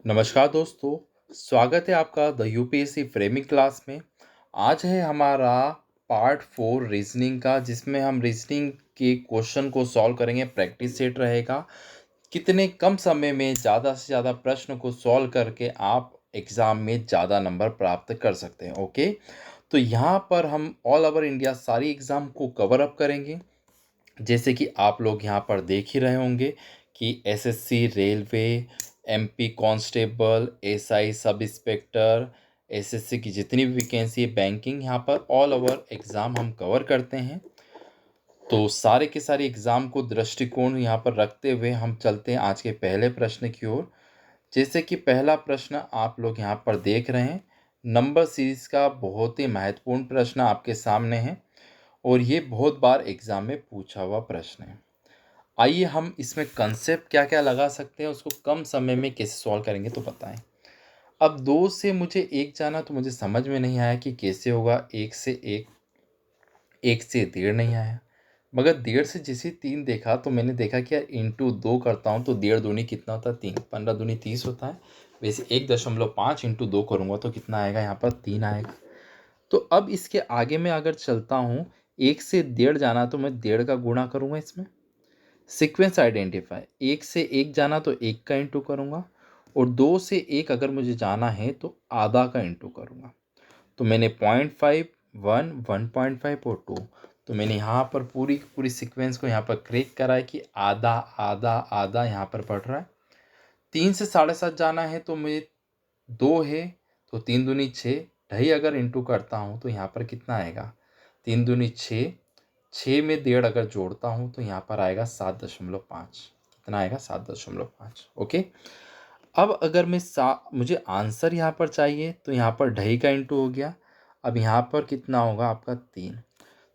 नमस्कार दोस्तों, स्वागत है आपका द यूपीएससी फ्रेमिंग क्लास में। आज है हमारा पार्ट 4 रीजनिंग का, जिसमें हम रीजनिंग के क्वेश्चन को सॉल्व करेंगे। प्रैक्टिस सेट रहेगा कितने कम समय में ज़्यादा से ज़्यादा प्रश्न को सॉल्व करके आप एग्ज़ाम में ज़्यादा नंबर प्राप्त कर सकते हैं। ओके, तो यहाँ पर हम ऑल ओवर इंडिया सारी एग्ज़ाम को कवर अप करेंगे। जैसे कि आप लोग यहाँ पर देख ही रहे होंगे कि SSC, railway, MP constable, SI sub inspector, SSC की जितनी भी वैकेंसी है, बैंकिंग, यहाँ पर ऑल ओवर एग्ज़ाम हम कवर करते हैं। तो सारे के सारे एग्ज़ाम को दृष्टिकोण यहाँ पर रखते हुए हम चलते हैं आज के पहले प्रश्न की ओर। जैसे कि पहला प्रश्न आप लोग यहाँ पर देख रहे हैं, नंबर सीरीज का बहुत ही महत्वपूर्ण प्रश्न आपके सामने है और ये बहुत बार एग्ज़ाम में पूछा हुआ प्रश्न है। आइए हम इसमें कंसेप्ट क्या क्या लगा सकते हैं, उसको कम समय में कैसे सॉल्व करेंगे तो बताएं। अब 2 से मुझे 1 जाना तो मुझे समझ में नहीं आया कि कैसे होगा। 1 से 1, 1 से 1.5 नहीं आया, मगर 1.5 से जैसे 3 देखा तो मैंने देखा कि यार इंटू 2 करता हूँ तो 1.5 दूनी कितना होता है, 3, 15 दूनी 30 होता है। वैसे 1.5 इंटू 2 करूँगा तो कितना आएगा, यहाँ पर 3 आएगा। तो अब इसके आगे मैं अगर चलता हूँ, 1 से 1.5 जाना तो मैं 1.5 का गुणा करूँगा इसमें। सीक्वेंस आइडेंटिफाई, 1 से 1 जाना तो 1 का इंटू करूँगा, और 2 से 1 अगर मुझे जाना है तो आधा का इंटू करूँगा। तो मैंने 0.5, 1, 1.5 और 2, तो मैंने यहाँ पर पूरी पूरी सीक्वेंस को यहाँ पर क्रिएट करा है कि आधा आधा आधा यहाँ पर पढ़ रहा है। 3 से 7.5 जाना है तो मुझे 2 है, तो 3 दूनी 6, ढाई अगर इंटू करता हूँ तो यहाँ पर कितना आएगा, 3 दूनी 6, 6 में 1.5 अगर जोड़ता हूँ तो यहाँ पर आएगा 7.5। कितना आएगा, 7.5। ओके, अब अगर मुझे आंसर यहाँ पर चाहिए तो यहाँ पर ढाई का इंटू हो गया। अब यहाँ पर कितना होगा आपका 3,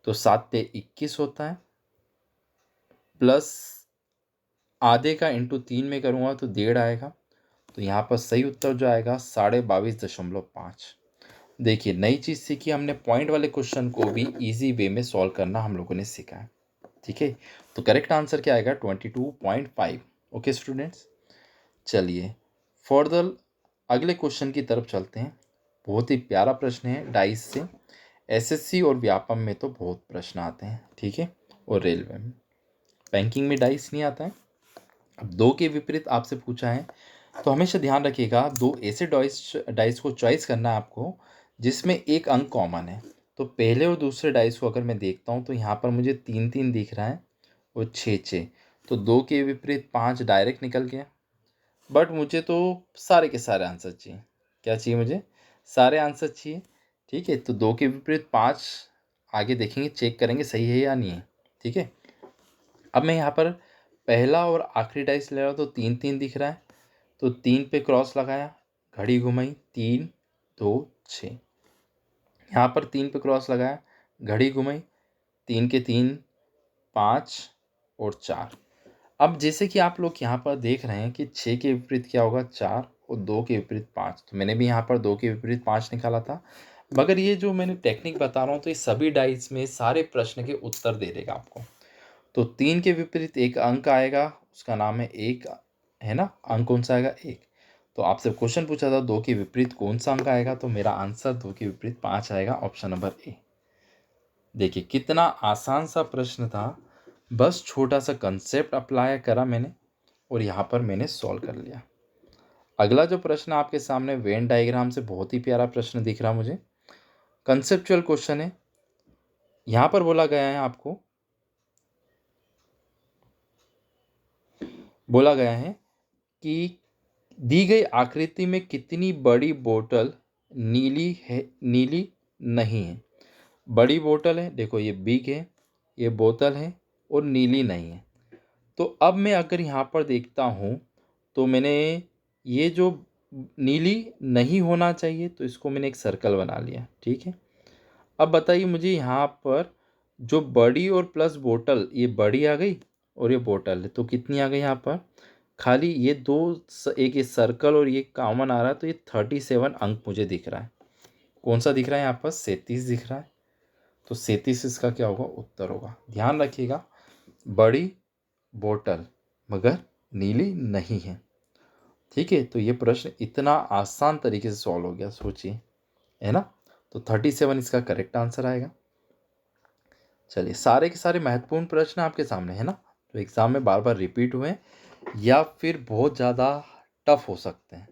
तो 7 ते 21 होता है, प्लस आधे का इंटू 3 में करूँगा तो 1.5 आएगा। तो यहाँ पर सही उत्तर जो आएगा 22.5। देखिए, नई चीज़ सीखी हमने, पॉइंट वाले क्वेश्चन को भी इजी वे में सॉल्व करना हम लोगों ने सीखा है। ठीक है, तो करेक्ट आंसर क्या आएगा, 22.5। ओके स्टूडेंट्स, चलिए फॉर द अगले क्वेश्चन की तरफ चलते हैं। बहुत ही प्यारा प्रश्न है डाइस से। एसएससी और व्यापम में तो बहुत प्रश्न आते हैं, ठीक है, और रेलवे में। बैंकिंग में डाइस नहीं आता है। अब 2 के विपरीत आपसे पूछा है, तो हमेशा ध्यान रखिएगा 2 ऐसे डाइस को चॉइस करना है आपको जिसमें एक अंक कॉमन है। तो पहले और दूसरे डाइस को अगर मैं देखता हूँ तो यहाँ पर मुझे 3 दिख रहा है और 6, तो 2 के विपरीत 5 डायरेक्ट निकल गया। बट मुझे तो सारे के सारे आंसर चाहिए। क्या चाहिए मुझे, सारे आंसर चाहिए। ठीक है, तो 2 के विपरीत 5 आगे देखेंगे, चेक करेंगे सही है या नहीं है। ठीक है, अब मैं यहाँ पर पहला और आखिरी डाइस ले रहा हूँ तो 3 दिख रहा है, तो 3 पे क्रॉस लगाया, घड़ी घुमाई, 3, 2, 6। यहाँ पर 3 पे क्रॉस लगाया, घड़ी घुमाई, 3 के 3, 5 और 4। अब जैसे कि आप लोग यहाँ पर देख रहे हैं कि 6 के विपरीत क्या होगा, 4, और 2 के विपरीत 5, तो मैंने भी यहाँ पर 2 के विपरीत 5 निकाला था। मगर ये जो मैंने टेक्निक बता रहा हूँ तो ये सभी डाइस में सारे प्रश्न के उत्तर दे देगा आपको। तो 3 के विपरीत एक अंक आएगा, उसका नाम है 1, है ना। अंक कौन सा आएगा, 1। तो आपसे क्वेश्चन पूछा था 2 के विपरीत कौन सा अंक आएगा, तो मेरा आंसर 2 के विपरीत 5 आएगा, ऑप्शन नंबर ए। देखिए कितना आसान सा प्रश्न था, बस छोटा सा कंसेप्ट अप्लाई करा मैंने और यहाँ पर मैंने सॉल्व कर लिया। अगला जो प्रश्न आपके सामने वेन डायग्राम से बहुत ही प्यारा प्रश्न दिख रहा मुझे, कंसेप्चुअल क्वेश्चन है। यहाँ पर बोला गया है आपको, बोला गया है कि दी गई आकृति में कितनी बड़ी बोतल नीली है, नीली नहीं है। बड़ी बोतल है, देखो ये बिग है, ये बोतल है, और नीली नहीं है। तो अब मैं अगर यहाँ पर देखता हूँ तो मैंने ये जो नीली नहीं होना चाहिए तो इसको मैंने एक सर्कल बना लिया। ठीक है, अब बताइए मुझे यहाँ पर जो बड़ी और प्लस बोतल, ये बड़ी आ गई और ये बोतल है, तो कितनी आ गई यहाँ पर, खाली ये दो, एक ये सर्कल और ये कॉमन आ रहा है, तो ये 37 अंक मुझे दिख रहा है। कौन सा दिख रहा है यहाँ पर, 37 दिख रहा है। तो 37 इसका क्या होगा, उत्तर होगा। ध्यान रखिएगा, बड़ी बोतल मगर नीली नहीं है, ठीक है, तो ये प्रश्न इतना आसान तरीके से सॉल्व हो गया, सोचिए, है ना। तो 37 इसका करेक्ट आंसर आएगा। चलिए, सारे के सारे महत्वपूर्ण प्रश्न आपके सामने है ना, तो एग्जाम में बार बार रिपीट हुए या फिर बहुत ज़्यादा टफ हो सकते हैं।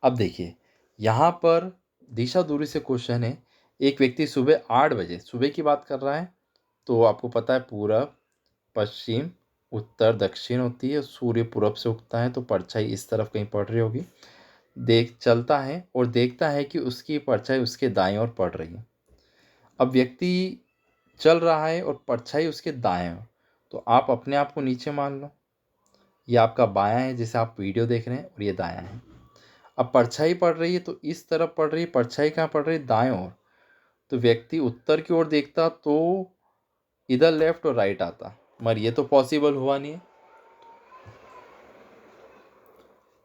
अब देखिए, यहाँ पर दिशा दूरी से क्वेश्चन है। एक व्यक्ति सुबह 8 बजे, सुबह की बात कर रहा है, तो आपको पता है पूरब, पश्चिम, उत्तर, दक्षिण होती है। सूर्य पूरब से उगता है तो परछाई इस तरफ कहीं पड़ रही होगी। चलता है और देखता है कि उसकी परछाई उसके दाएं ओर पड़ रही है। अब व्यक्ति चल रहा है और परछाई उसके दाएं ओर, तो आप अपने आप को नीचे मान लो। ये आपका बायां है जिसे आप वीडियो देख रहे हैं, और ये दायां है। अब परछाई पड़ रही है तो इस तरफ पड़ रही है, परछाई कहाँ पड़ रही है? दाएं ओर। तो व्यक्ति उत्तर की ओर देखता तो इधर लेफ्ट और राइट आता, मगर ये तो पॉसिबल हुआ नहीं है।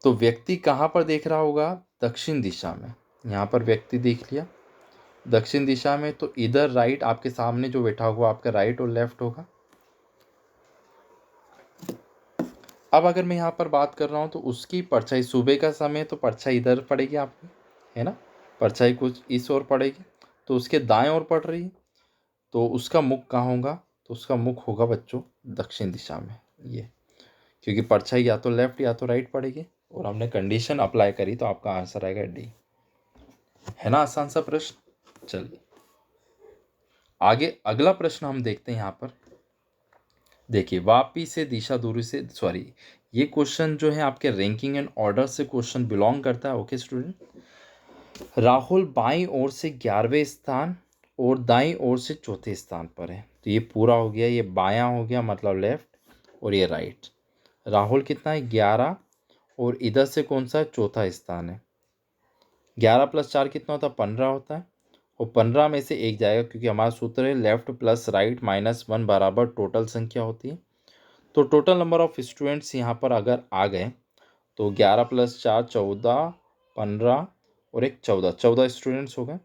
तो व्यक्ति कहाँ पर देख रहा होगा? दक्षिण दिशा में। यहाँ पर व्यक्ति देख लिया दक्षिण दिशा में, तो इधर राइट, आपके सामने जो बैठा होगा आपका राइट और लेफ्ट होगा। अब अगर मैं यहाँ पर बात कर रहा हूँ तो उसकी परछाई, सुबह का समय तो परछाई इधर पड़ेगी आपकी, है ना, परछाई कुछ इस ओर पड़ेगी, तो उसके दाएं ओर पड़ रही है, तो उसका मुख कहाँ होगा? तो उसका मुख होगा बच्चों दक्षिण दिशा में, ये, क्योंकि परछाई या तो लेफ्ट या तो राइट पड़ेगी, और हमने कंडीशन अप्लाई करी तो आपका आंसर आएगा डी। है ना आसान सा प्रश्न। चलिए आगे अगला प्रश्न हम देखते हैं। यहाँ पर देखिए, वापी से दिशा दूरी से, सॉरी, ये क्वेश्चन जो है आपके रैंकिंग एंड ऑर्डर से क्वेश्चन बिलोंग करता है। ओके स्टूडेंट, राहुल बाईं ओर से 11वें स्थान और दाईं ओर से चौथे स्थान पर है, तो ये पूरा हो गया, ये बायां हो गया मतलब लेफ्ट, और ये राइट। राहुल कितना है? 11, और इधर से कौन सा है? चौथा स्थान है। 11 + 4 कितना होता है? 15 होता है, और 15 में से एक जाएगा, क्योंकि हमारा सूत्र है लेफ्ट प्लस राइट -1 बराबर टोटल संख्या होती है। तो टोटल नंबर ऑफ स्टूडेंट्स यहाँ पर अगर आ गए तो 11 + 4 14, 15 और एक 14 स्टूडेंट्स हो गए।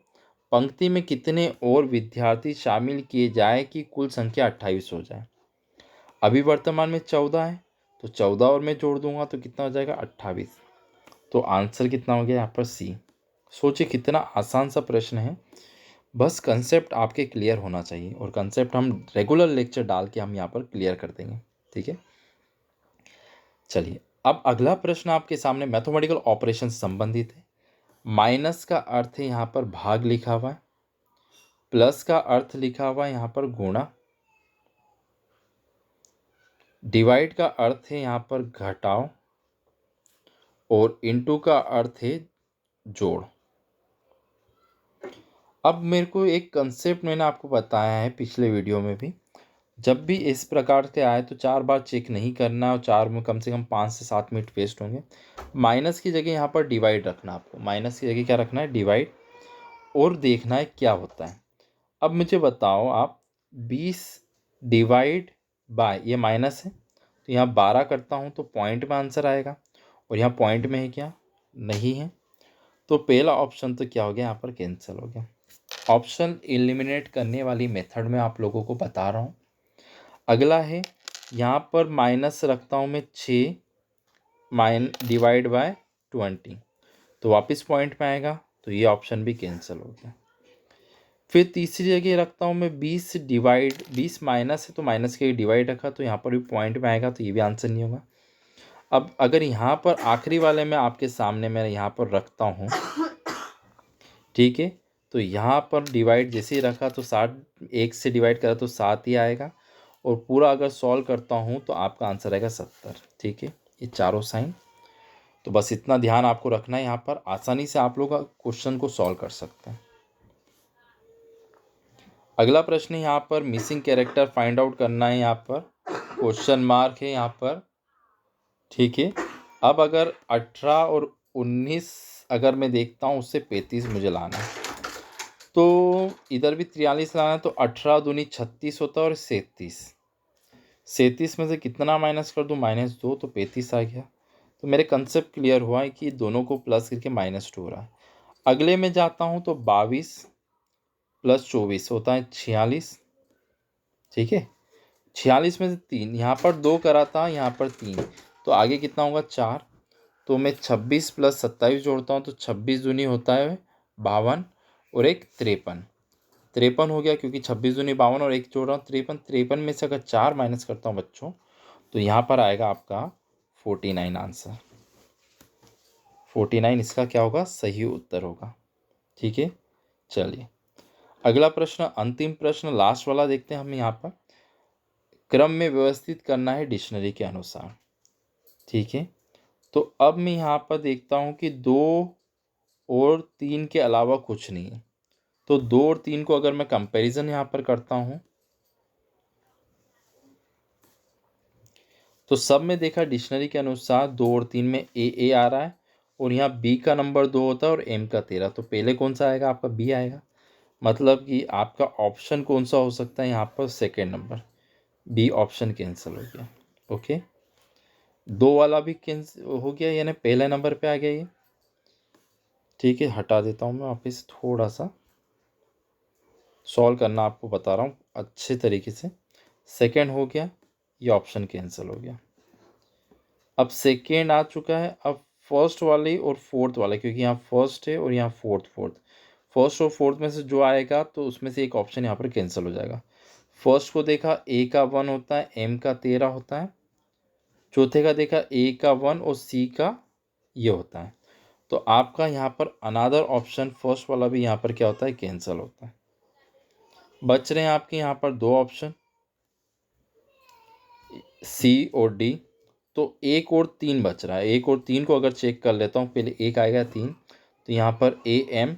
पंक्ति में कितने और विद्यार्थी शामिल किए जाए कि कुल संख्या 28 हो जाए? अभी वर्तमान में 14 है, तो 14 और मैं जोड़ दूंगा तो कितना हो जाएगा? 28। तो आंसर कितना हो गया यहाँ पर? सी। सोचिए कितना आसान सा प्रश्न है, बस कंसेप्ट आपके क्लियर होना चाहिए, और कंसेप्ट हम रेगुलर लेक्चर डाल के हम यहाँ पर क्लियर कर देंगे। ठीक है, चलिए अब अगला प्रश्न आपके सामने मैथमेटिकल ऑपरेशन से संबंधित है। माइनस का अर्थ है यहाँ पर भाग लिखा हुआ है, प्लस का अर्थ लिखा हुआ है यहाँ पर गुणा, डिवाइड का अर्थ है यहाँ पर घटाव, और इनटू का अर्थ है जोड़। अब मेरे को एक कंसेप्ट मैंने आपको बताया है पिछले वीडियो में भी, जब भी इस प्रकार के आए तो 4 बार चेक नहीं करना, और 4 में कम से कम 5 से 7 मिनट वेस्ट होंगे। माइनस की जगह यहाँ पर डिवाइड रखना, आपको माइनस की जगह क्या रखना है? डिवाइड, और देखना है क्या होता है। अब मुझे बताओ आप, 20 डिवाइड बाय, ये माइनस है तो यहाँ 12 करता हूँ तो पॉइंट में आंसर आएगा, और यहाँ पॉइंट में है क्या? नहीं है, तो पहला ऑप्शन तो क्या हो गया? यहाँ पर कैंसिल हो गया। ऑप्शन एलिमिनेट करने वाली मेथड में आप लोगों को बता रहा हूँ। अगला है, यहाँ पर माइनस रखता हूँ मैं 6 डिवाइड बाय 20, तो वापस पॉइंट में आएगा, तो ये ऑप्शन भी कैंसिल हो गया। फिर तीसरी जगह रखता हूँ मैं 20 डिवाइड, 20 माइनस है तो माइनस के डिवाइड रखा, तो यहाँ पर भी पॉइंट में आएगा, तो ये भी आंसर नहीं होगा। अब अगर यहाँ पर आखिरी वाले में आपके सामने मैं यहाँ पर रखता हूँ, ठीक है, तो यहाँ पर डिवाइड जैसे ही रखा तो 60, 1 से डिवाइड करा तो 7 ही आएगा, और पूरा अगर सॉल्व करता हूँ तो आपका आंसर आएगा 70। ठीक है, ये चारों साइन, तो बस इतना ध्यान आपको रखना है, यहाँ पर आसानी से आप लोग क्वेश्चन को सॉल्व कर सकते हैं। अगला प्रश्न है, यहाँ पर मिसिंग कैरेक्टर फाइंड आउट करना है, यहाँ पर क्वेश्चन मार्क है यहाँ पर। ठीक है, अब अगर 18 और 19 अगर मैं देखता हूँ, उससे 35 मुझे लाना है, तो इधर भी 43 लाना है, तो 18 दूनी 36 होता है, और 37 में से कितना माइनस कर दूँ? -2, तो 35 आ गया। तो मेरे कंसेप्ट क्लियर हुआ है कि दोनों को प्लस करके -2 हो रहा है। अगले में जाता हूँ तो 22 + 24 होता है 46। ठीक है, 46 में से 3, यहाँ पर 2 करा था, यहाँ पर 3, तो आगे कितना होगा? 4, तो मैं 26 + 27 जोड़ता हूँ तो 26 दूनी होता है 52 और एक 53। 53 हो गया क्योंकि 26 दूनी 52 और एक जोड़ रहा हूँ 53। 53 में से अगर 4 माइनस करता हूँ बच्चों तो यहाँ पर आएगा आपका 49 आंसर। 49 इसका क्या होगा, सही उत्तर होगा। ठीक है, चलिए अगला प्रश्न, अंतिम प्रश्न, लास्ट वाला देखते हैं हम यहाँ पर। क्रम में व्यवस्थित करना है डिक्शनरी के अनुसार। ठीक है, तो अब मैं यहाँ पर देखता हूँ कि 2 और 3 के अलावा कुछ नहीं है। तो 2 और 3 को अगर मैं कंपैरिजन यहाँ पर करता हूँ तो सब में देखा डिक्शनरी के अनुसार 2 और 3 में ए आ रहा है और यहाँ बी का नंबर 2 होता है और एम का 13। तो पहले कौन सा आएगा, आपका बी आएगा। मतलब कि आपका ऑप्शन कौन सा हो सकता है यहाँ पर, second number B option cancel हो गया। ओके, 2 वाला भी कैंसिल हो गया, यानी पहले नंबर पे आ गया ये। ठीक है, हटा देता हूँ मैं वापस, थोड़ा सा सॉल्व करना आपको बता रहा हूँ अच्छे तरीके से। सेकेंड हो गया, ये ऑप्शन कैंसिल हो गया। अब सेकेंड आ चुका है, अब फर्स्ट वाले और फोर्थ वाले, क्योंकि यहाँ फर्स्ट है और यहाँ फोर्थ फर्स्ट और फोर्थ में से जो आएगा तो उसमें से एक ऑप्शन यहाँ पर कैंसिल हो जाएगा। फर्स्ट को देखा ए का 1 होता है, एम का 13 होता है। चौथे का देखा ए का 1 और सी का ये होता है। तो आपका यहाँ पर अनादर ऑप्शन फर्स्ट वाला भी यहाँ पर क्या होता है, कैंसिल होता है। बच रहे हैं आपके यहाँ पर 2 ऑप्शन, सी और डी। तो 1 और 3 बच रहा है। 1 और 3 को अगर चेक कर लेता हूँ, पहले 1 आएगा 3, तो यहाँ पर ए एम,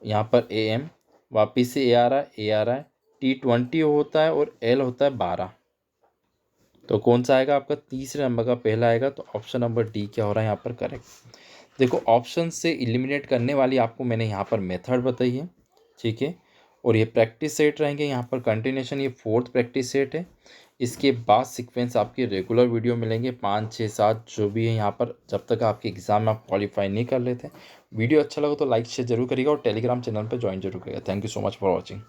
यहाँ पर ए एम, वापिस से ए आ रहा है, T20 होता है और एल होता है 12। तो कौन सा आएगा आपका, तीसरे नंबर का पहला आएगा। तो ऑप्शन नंबर डी क्या हो रहा है यहाँ पर, करेक्ट। देखो ऑप्शन से एलिमिनेट करने वाली आपको मैंने यहाँ पर मेथड बताई है। ठीक है, और ये प्रैक्टिस सेट रहेंगे यहाँ पर कंटिन्यूशन, ये 4th प्रैक्टिस सेट है। इसके बाद सीक्वेंस आपके रेगुलर वीडियो मिलेंगे 5, 6, 7 जो भी है यहाँ पर, जब तक आपके एग्ज़ाम में आप क्वालिफाई नहीं कर लेते। वीडियो अच्छा लगा तो लाइक शेयर जरूर करिएगा और टेलीग्राम चैनल पर ज्वाइन जरूर करिएगा। Thank you so much for watching.